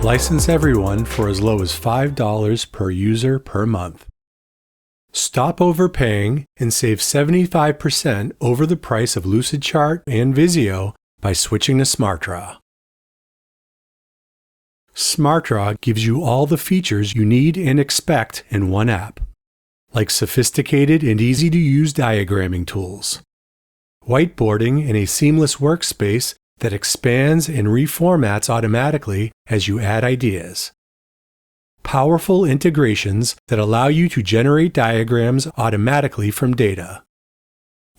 License everyone for as low as $5 per user per month. Stop overpaying and save 75% over the price of Lucidchart and Visio by switching to SmartDraw. SmartDraw gives you all the features you need and expect in one app, like sophisticated and easy-to-use diagramming tools, whiteboarding in a seamless workspace that expands and reformats automatically as you add ideas, powerful integrations that allow you to generate diagrams automatically from data,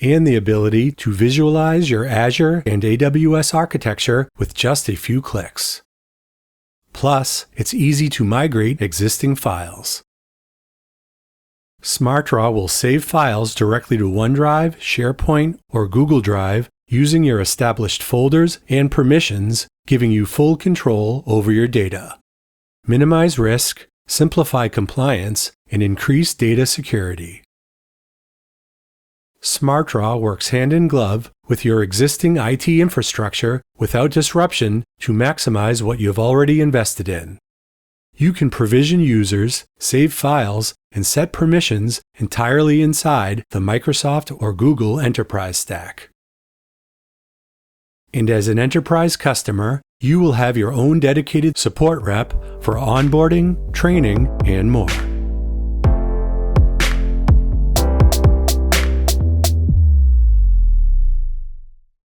and the ability to visualize your Azure and AWS architecture with just a few clicks. Plus, it's easy to migrate existing files. SmartDraw will save files directly to OneDrive, SharePoint, or Google Drive using your established folders and permissions, giving you full control over your data. Minimize risk, simplify compliance, and increase data security. SmartDraw works hand in glove with your existing IT infrastructure without disruption to maximize what you've already invested in. You can provision users, save files, and set permissions entirely inside the Microsoft or Google Enterprise stack. And as an enterprise customer, you will have your own dedicated support rep for onboarding, training, and more.